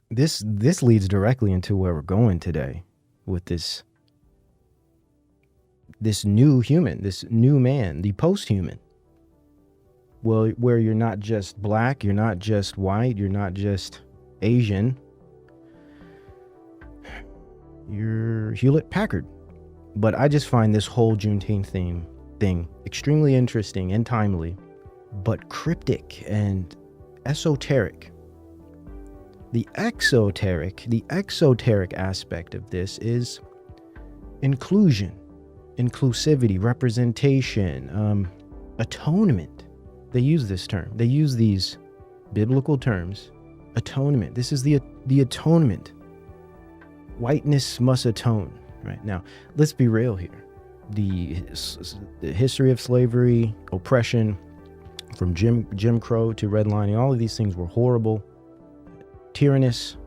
this leads directly into where we're going today with this new human, this new man, the post-human. Well, where you're not just black, you're not just white, you're not just Asian. You're Hewlett-Packard. But I just find this whole Juneteenth thing extremely interesting and timely, but cryptic and esoteric. The exoteric aspect of this is inclusion, inclusivity, representation, atonement. They use this term. They use these biblical terms. Atonement. This is the atonement. Whiteness must atone. Right now, let's be real here. The history of slavery, oppression, from Jim Crow to redlining, all of these things were horrible, tyrannous,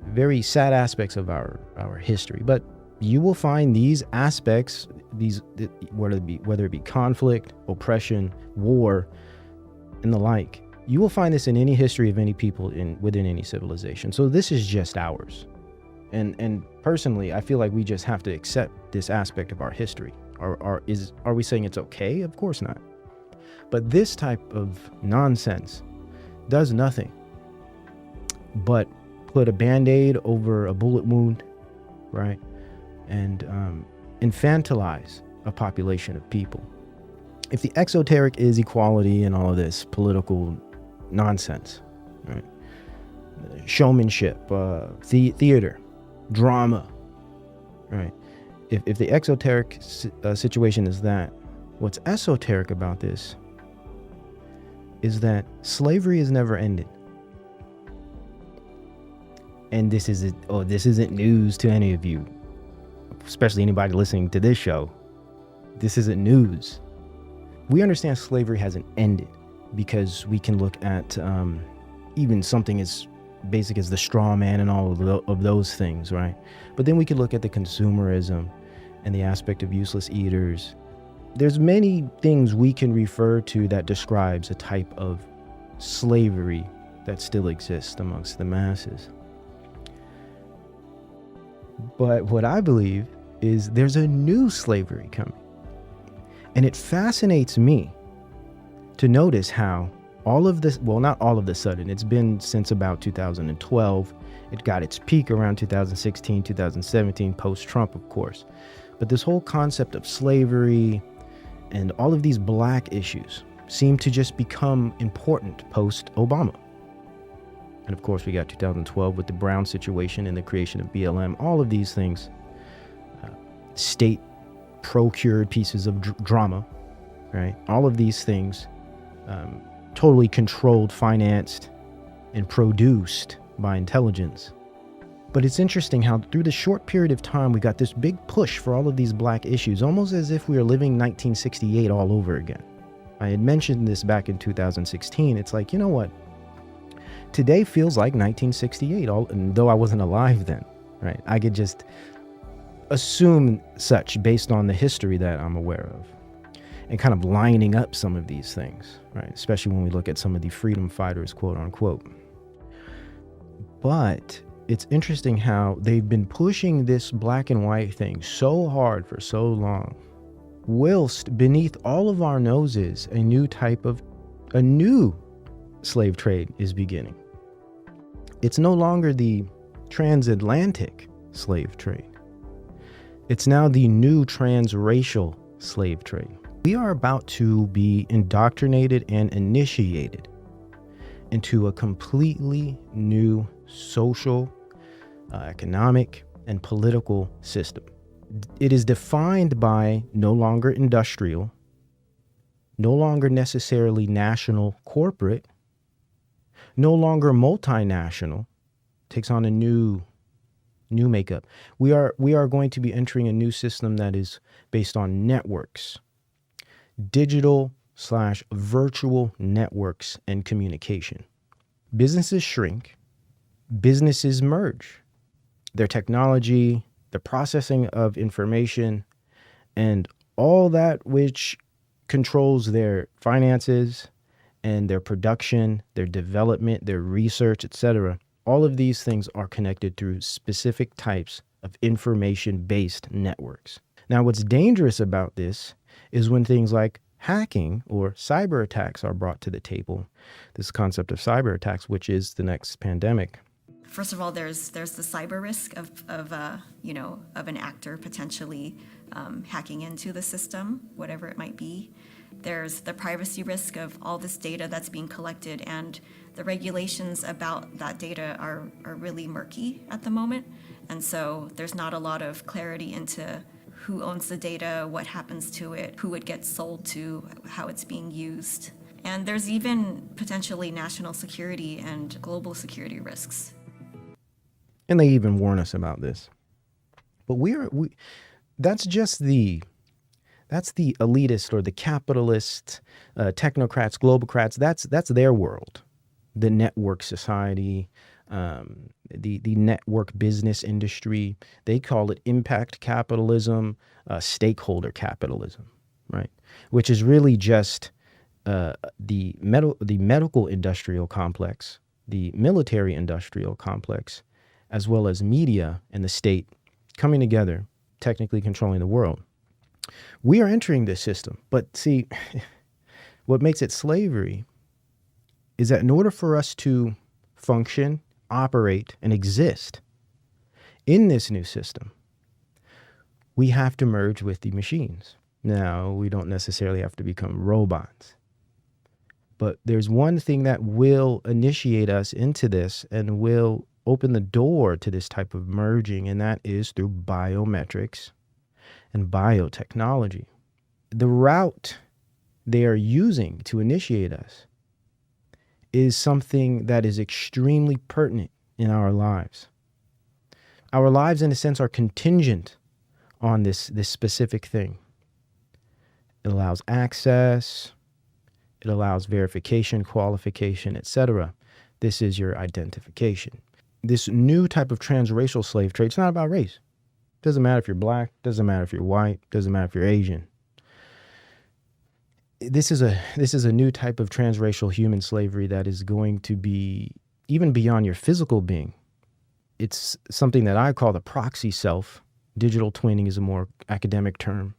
very sad aspects of our history. But you will find these aspects, whether it be conflict, oppression, war, and the like. You will find this in any history of any people within any civilization. So this is just ours. And personally, I feel like we just have to accept this aspect of our history. Are we saying it's okay? Of course not. But this type of nonsense does nothing but put a Band-Aid over a bullet wound, right? And infantilize a population of people. If the exoteric is equality and all of this political nonsense, right? Showmanship, theater, drama, right? If the exoteric situation is that, what's esoteric about this is that slavery has never ended. And this isn't news to any of you, especially anybody listening to this show. This isn't news. We understand slavery hasn't ended because we can look at even something as basic as the straw man and all of those things, right? But then we could look at the consumerism and the aspect of useless eaters. There's many things we can refer to that describes a type of slavery that still exists amongst the masses. But what I believe is there's a new slavery coming. And it fascinates me to notice how all of this, well, not all of the sudden, it's been since about 2012. It got its peak around 2016, 2017, post-Trump, of course. But this whole concept of slavery and all of these black issues seem to just become important post-Obama. And of course, we got 2012 with the Brown situation and the creation of BLM. All of these things, state procured pieces of drama, right? All of these things totally controlled, financed, and produced by intelligence. But it's interesting how through the short period of time, we got this big push for all of these black issues, almost as if we were living 1968 all over again. I had mentioned this back in 2016. It's like, you know what? Today feels like 1968, and though I wasn't alive then, right? I could just assume such based on the history that I'm aware of and kind of lining up some of these things, right? Especially when we look at some of the freedom fighters, quote unquote. But it's interesting how they've been pushing this black and white thing so hard for so long, whilst beneath all of our noses, a new slave trade is beginning. It's no longer the transatlantic slave trade. It's now the new transracial slave trade. We are about to be indoctrinated and initiated into a completely new social, economic, and political system. It is defined by no longer industrial, no longer necessarily national corporate, no longer multinational, takes on a new makeup. We are going to be entering a new system that is based on networks, digital/virtual networks and communication. Businesses shrink, businesses merge. Their technology, the processing of information, and all that which controls their finances and their production, their development, their research, etc. All of these things are connected through specific types of information-based networks. Now, what's dangerous about this is when things like hacking or cyber attacks are brought to the table. This concept of cyber attacks, which is the next pandemic. First of all, there's the cyber risk of an actor potentially hacking into the system, whatever it might be. There's the privacy risk of all this data that's being collected, and the regulations about that data are really murky at the moment. And so there's not a lot of clarity into who owns the data, what happens to it, who it gets sold to, how it's being used. And there's even potentially national security and global security risks. And they even warn us about this. But that's the elitist or the capitalist, technocrats, globocrats. That's their world. The network society, the network business industry. They call it impact capitalism, stakeholder capitalism, right? Which is really just the medical industrial complex, the military industrial complex, as well as media and the state coming together, technically controlling the world. We are entering this system, but see, what makes it slavery is that in order for us to function, operate, and exist in this new system, we have to merge with the machines. Now, we don't necessarily have to become robots, but there's one thing that will initiate us into this and will open the door to this type of merging, and that is through biometrics and biotechnology. The route they are using to initiate us is something that is extremely pertinent in our lives. Our lives, in a sense, are contingent on this specific thing. It allows access, it allows verification, qualification, etc. This is your identification. This new type of transracial slave trade, it's not about race. Doesn't matter if you're black, doesn't matter if you're white, doesn't matter if you're Asian. This is a new type of transracial human slavery that is going to be even beyond your physical being. It's something that I call the proxy self. Digital twinning is a more academic term.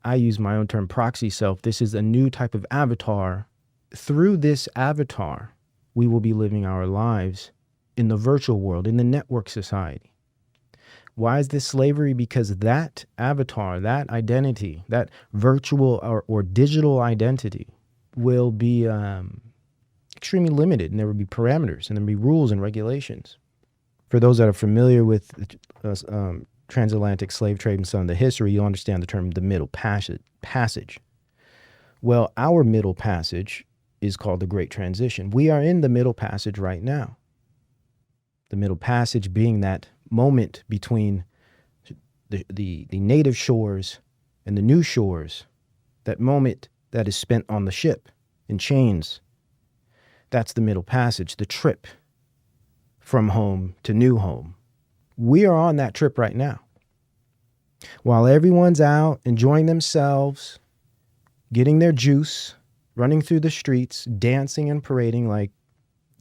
I use my own term, proxy self. This is a new type of avatar. Through this avatar, we will be living our lives in the virtual world, in the network society. Why is this slavery? Because that avatar, that identity, that virtual or digital identity will be extremely limited, and there will be parameters, and there will be rules and regulations. For those that are familiar with transatlantic slave trade and some of the history, you'll understand the term the Middle Passage. Well, our Middle Passage is called the Great Transition. We are in the Middle Passage right now. The Middle Passage being that moment between the native shores and the new shores, that moment that is spent on the ship in chains. That's the Middle Passage, the trip from home to new home. We are on that trip right now. While everyone's out enjoying themselves, getting their juice, running through the streets, dancing and parading like,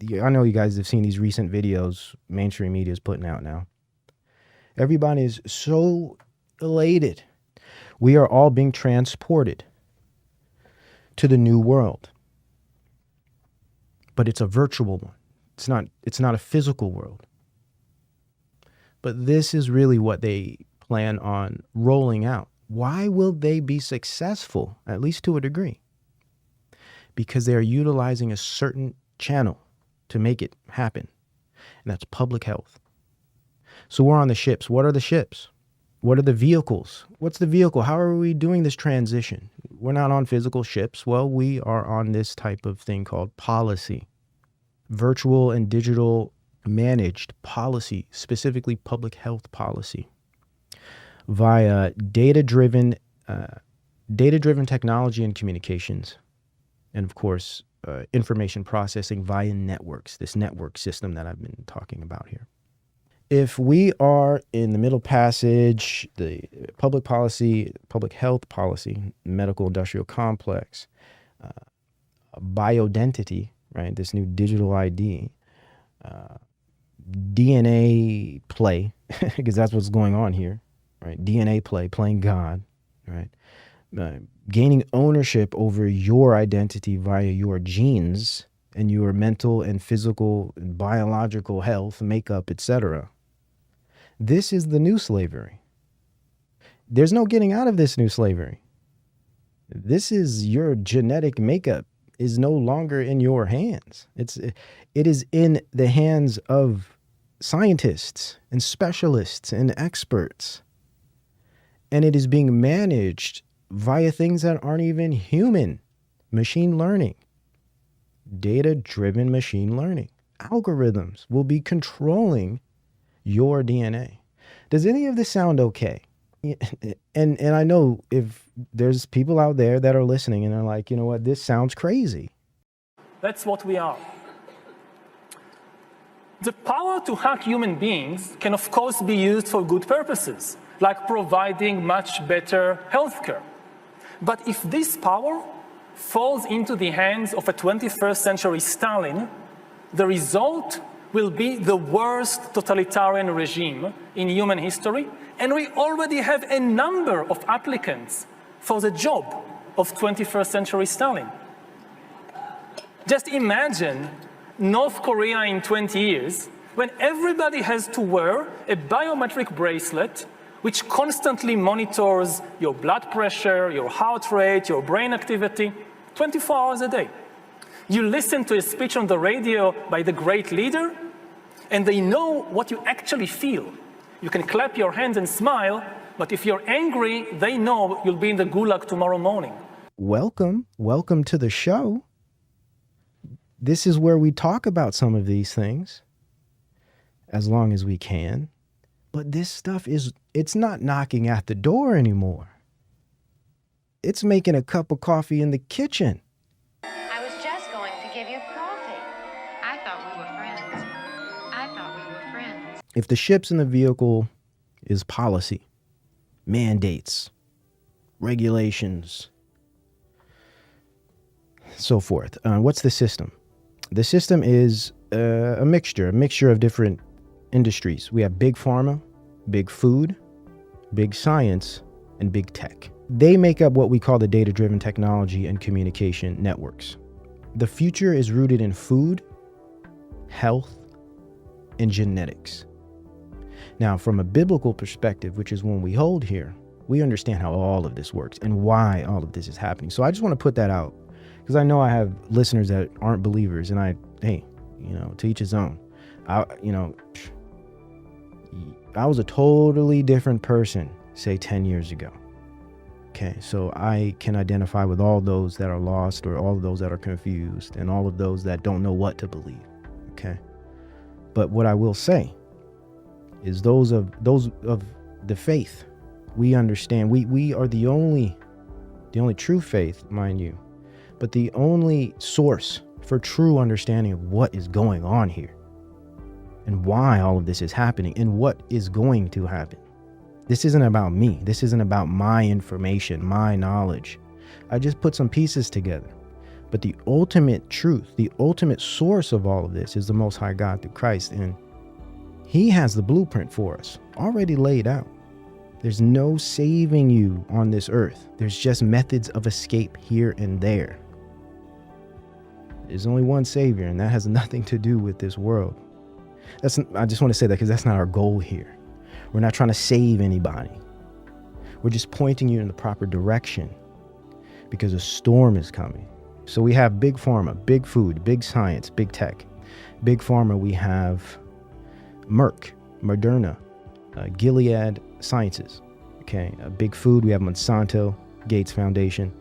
I know you guys have seen these recent videos mainstream media is putting out now. Everybody is so elated. We are all being transported to the new world. But it's a virtual one. It's not a physical world. But this is really what they plan on rolling out. Why will they be successful, at least to a degree? Because they are utilizing a certain channel to make it happen, and that's public health. So we're on the ships. What are the ships? What are the vehicles? What's the vehicle? How are we doing this transition? We're not on physical ships. Well, we are on this type of thing called policy. Virtual and digital managed policy, specifically public health policy, via data-driven technology and communications, and of course, information processing via networks, this network system that I've been talking about here. If we are in the Middle Passage, the public policy, public health policy, medical industrial complex, bioidentity, right? This new digital ID, DNA play, because that's what's going on here, right? DNA play, playing God, right? Gaining ownership over your identity via your genes and your mental and physical and biological health, makeup, etc. This is the new slavery. There's no getting out of this new slavery. This is your genetic makeup is no longer in your hands. It is in the hands of scientists and specialists and experts. And it is being managed via things that aren't even human. Machine learning, data-driven machine learning. Algorithms will be controlling your DNA. Does any of this sound okay? And I know if there's people out there that are listening and are like, you know what, this sounds crazy. That's what we are. The power to hack human beings can, of course, be used for good purposes, like providing much better healthcare. But if this power falls into the hands of a 21st century Stalin, the result will be the worst totalitarian regime in human history, and we already have a number of applicants for the job of 21st century Stalin. Just imagine North Korea in 20 years, when everybody has to wear a biometric bracelet which constantly monitors your blood pressure, your heart rate, your brain activity, 24 hours a day. You listen to a speech on the radio by the great leader, and they know what you actually feel. You can clap your hands and smile, but if you're angry, they know you'll be in the gulag tomorrow morning. Welcome to the show. This is where we talk about some of these things, as long as we can. But this stuff it's not knocking at the door anymore. It's making a cup of coffee in the kitchen. I was just going to give you coffee. I thought we were friends. If the ships in the vehicle is policy, mandates, regulations, so forth, what's the system? The system is a mixture of different industries. We have big pharma, big food, big science, and big tech. They make up what we call the data-driven technology and communication networks. The future is rooted in food, health, and genetics. Now, from a biblical perspective, which is one we hold here, we understand how all of this works and why all of this is happening. So I just want to put that out because I know I have listeners that aren't believers, and hey, to each his own. I was a totally different person, say 10 years ago. Okay, so I can identify with all those that are lost, or all of those that are confused, and all of those that don't know what to believe. Okay, but what I will say is those of the faith, we understand. We are the only true faith, mind you, but the only source for true understanding of what is going on here, and why all of this is happening, and what is going to happen. This isn't about me. This isn't about my information, my knowledge. I just put some pieces together. But the ultimate truth, the ultimate source of all of this is the Most High God through Christ. And He has the blueprint for us already laid out. There's no saving you on this earth. There's just methods of escape here and there. There's only one Savior, and that has nothing to do with this world. I just want to say that because that's not our goal here. We're not trying to save anybody. We're just pointing you in the proper direction because a storm is coming. So we have big pharma, big food, big science, big tech. Big pharma, we have Merck, Moderna, Gilead Sciences. Okay, big food, we have Monsanto, Gates Foundation.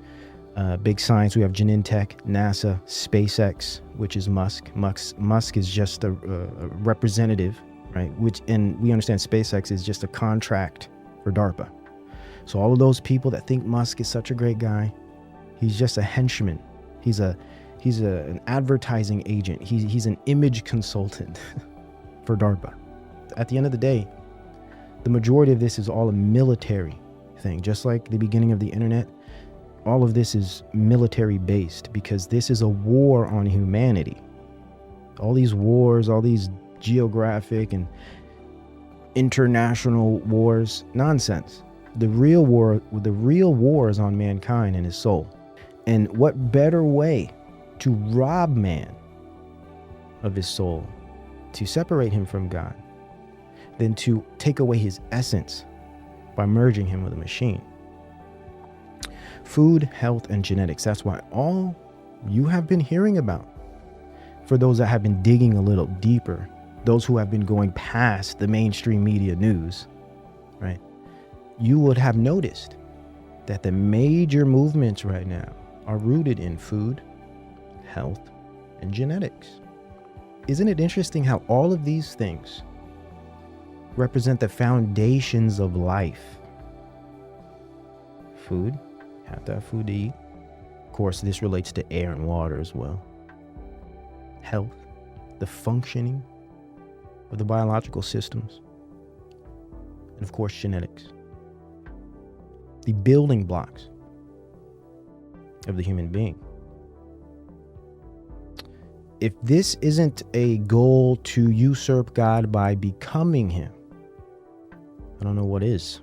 Big science, we have Genentech, NASA, SpaceX, which is Musk. Musk is just a representative, right? And we understand SpaceX is just a contract for DARPA. So all of those people that think Musk is such a great guy, he's just a henchman. He's an advertising agent. He's an image consultant for DARPA. At the end of the day, the majority of this is all a military thing. Just like the beginning of the internet, all of this is military based because this is a war on humanity. All these wars, all these geographic and international wars, nonsense. The real war is on mankind and his soul. And what better way to rob man of his soul, to separate him from God, than to take away his essence by merging him with a machine? Food, health, and genetics. That's why all you have been hearing about, for those that have been digging a little deeper, those who have been going past the mainstream media news, right? You would have noticed that the major movements right now are rooted in food, health, and genetics. Isn't it interesting how all of these things represent the foundations of life? Food, have to have food to eat. Of course, this relates to air and water as well. Health, the functioning of the biological systems. And of course, genetics, the building blocks of the human being. If this isn't a goal to usurp God by becoming him, I don't know what is.